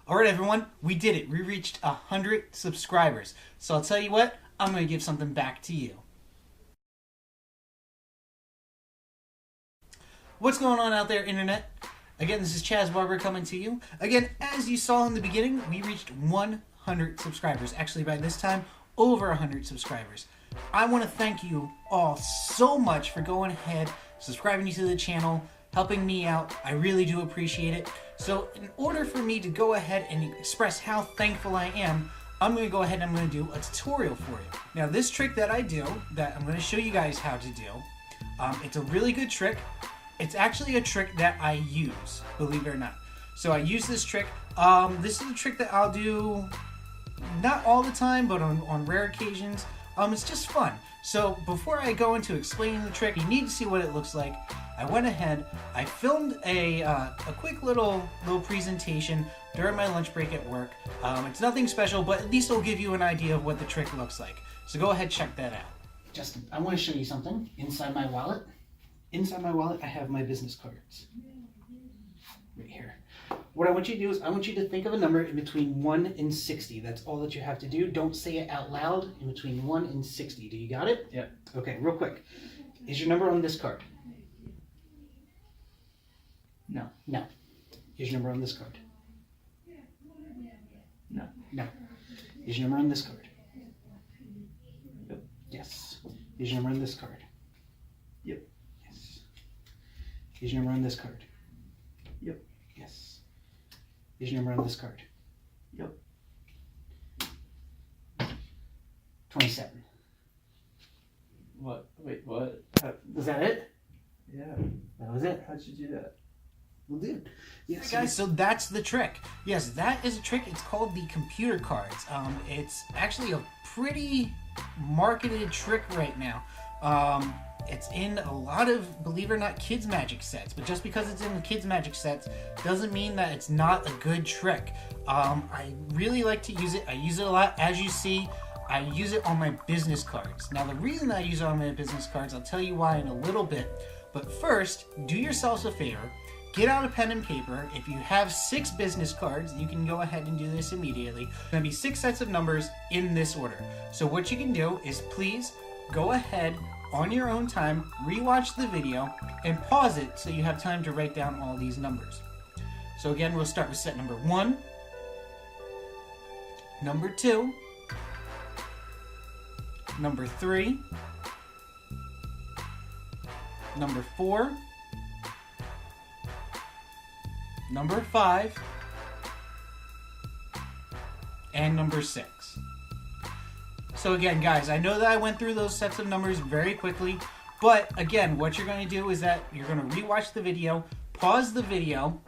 All right, everyone, we did it. We reached 100 subscribers. So I'll tell you what, I'm going to give something back to you. What's going on out there, Internet? Again, this is CHazz Barber coming to you. Again, as you saw in the beginning, we reached 100 subscribers. Actually, by this time, over 100 subscribers. I want to thank you all so much for going ahead, subscribing to the channel, helping me out. I really do appreciate it. So in order for me to go ahead and express how thankful I am, I'm going to go ahead and I'm going to do a tutorial for you. Now this trick that I do, that I'm going to show you guys how to do, it's a really good trick. It's actually a trick that I use, believe it or not. So I use this trick. This is a trick that I'll do not all the time, but on rare occasions. It's just fun. So before I go into explaining the trick, you need to see what it looks like. I went ahead, I filmed a quick little presentation during my lunch break at work. It's nothing special, but at least it'll give you an idea of what the trick looks like. So go ahead, check that out. Justin, I want to show you something inside my wallet. Inside my wallet, I have my business cards. Right here. What I want you to do is I want you to think of a number in between 1 and 60. That's all that you have to do. Don't say it out loud. In between 1 and 60. Do you got it? Yeah. Okay, real quick. Is your number on this card? No. No. Is your number on this card? No. No. Is your number on this card? Yep. Yes. Is your number on this card? Yep. Yes. Is your number on this card? Yep. Yes. Is your number on this card? Yep. 27. What? Wait, what? Was that it? Yeah. That was it. How'd you do that? We'll do. Yes, guys, so that's the trick. Yes, that is a trick. It's called the computer cards. It's actually a pretty marketed trick right now. It's in a lot of, believe it or not, kids magic sets. But just because it's in the kids magic sets doesn't mean that it's not a good trick. I really like to use it. I use it a lot. As you see, I use it on my business cards. Now, the reason I use it on my business cards, I'll tell you why in a little bit. But first, do yourselves a favor. Get out a pen and paper. If you have 6 business cards, you can go ahead and do this immediately. There's going to be 6 sets of numbers in this order. So what you can do is please go ahead on your own time, rewatch the video, and pause it so you have time to write down all these numbers. So again, we'll start with set number 1, number 2, number 3, number 4, number 5, and number 6. So again, guys, I know that I went through those sets of numbers very quickly, but again, what you're going to do is that you're going to rewatch the video, pause the video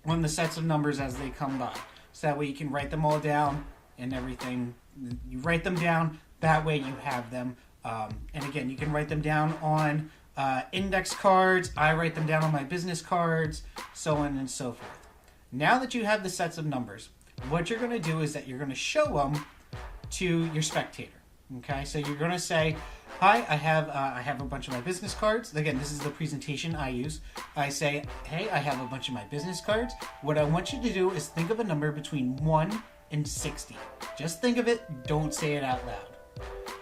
on the sets of numbers as they come by. So that way you can write them all down and everything. You write them down, that way you have them. And again, you can write them down on index cards. I write them down on my business cards, so on and so forth. Now that you have the sets of numbers, what you're going to do is that you're going to show them to your spectator. Okay, so you're going to say, hi, I have a bunch of my business cards. Again, this is the presentation I use. I say, hey, I have a bunch of my business cards. What I want you to do is think of a number between 1 and 60. Just think of it, don't say it out loud.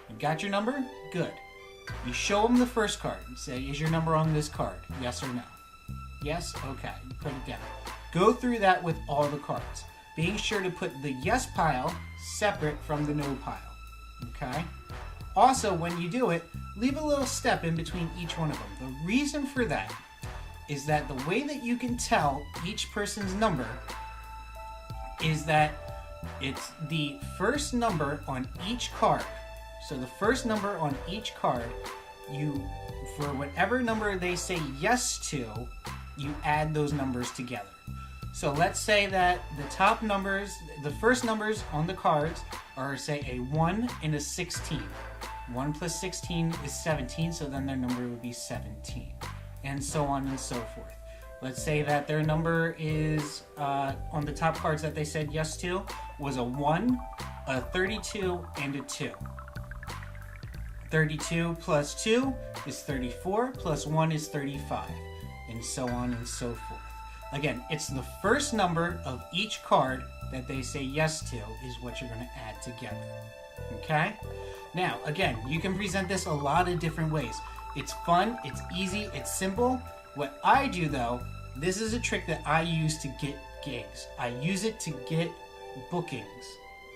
You got your number? Good. You show them the first card and say, is your number on this card? Yes or no? Yes? Okay. You put it down. Go through that with all the cards. Being sure to put the yes pile separate from the no pile. Okay? Also, when you do it, leave a little step in between each one of them. The reason for that is that the way that you can tell each person's number is that it's the first number on each card. So the first number on each card, for whatever number they say yes to, you add those numbers together. So let's say that the top numbers, the first numbers on the cards are, say, a 1 and a 16. 1 plus 16 is 17, so then their number would be 17. And so on and so forth. Let's say that their number is, on the top cards that they said yes to, was a 1, a 32, and a 2. 32 plus 2 is 34, plus 1 is 35, and so on and so forth. Again, it's the first number of each card that they say yes to is what you're going to add together. Okay? Now, again, you can present this a lot of different ways. It's fun, it's easy, it's simple. What I do though, this is a trick that I use to get gigs. I use it to get bookings.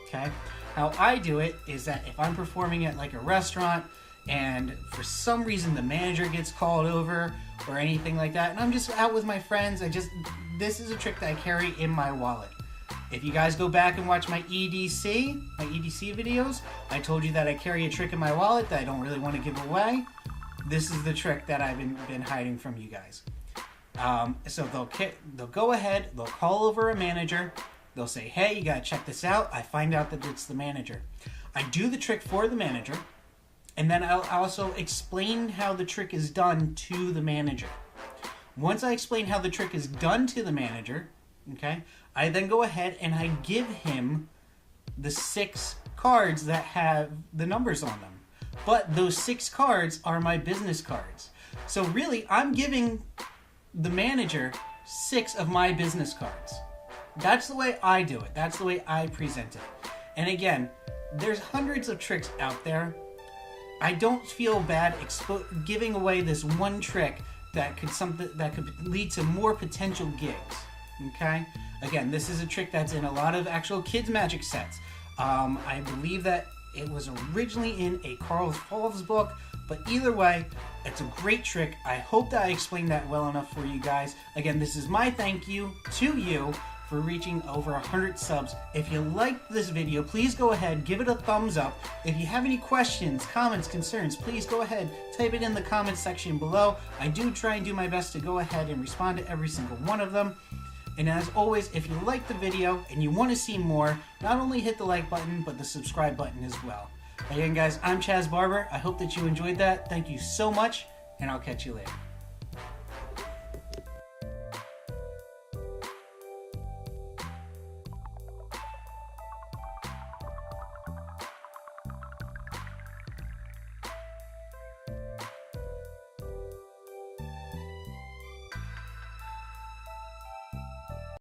Okay? How I do it is that if I'm performing at like a restaurant and for some reason the manager gets called over or anything like that, and I'm just out with my friends, this is a trick that I carry in my wallet. If you guys go back and watch my EDC videos, I told you that I carry a trick in my wallet that I don't really want to give away. This is the trick that I've been hiding from you guys. So they'll go ahead, they'll call over a manager, they'll say, hey, you gotta check this out. I find out that it's the manager. I do the trick for the manager, and then I'll also explain how the trick is done to the manager. Once I explain how the trick is done to the manager, okay, I then go ahead and I give him the 6 cards that have the numbers on them. But those 6 cards are my business cards. So really, I'm giving the manager 6 of my business cards. That's the way I do it. That's the way I present it. And again, there's hundreds of tricks out there. I don't feel bad giving away this one trick that could lead to more potential gigs. Okay? Again, this is a trick that's in a lot of actual kids' magic sets. I believe that it was originally in a Carl Falls book, but either way, it's a great trick. I hope that I explained that well enough for you guys. Again, this is my thank you to you for reaching over 100 subs. If you liked this video, please go ahead, give it a thumbs up. If you have any questions, comments, concerns, please go ahead, type it in the comments section below. I do try and do my best to go ahead and respond to every single one of them. And as always, if you liked the video and you want to see more, not only hit the like button, but the subscribe button as well. Again, guys, I'm CHazz Barber. I hope that you enjoyed that. Thank you so much, and I'll catch you later.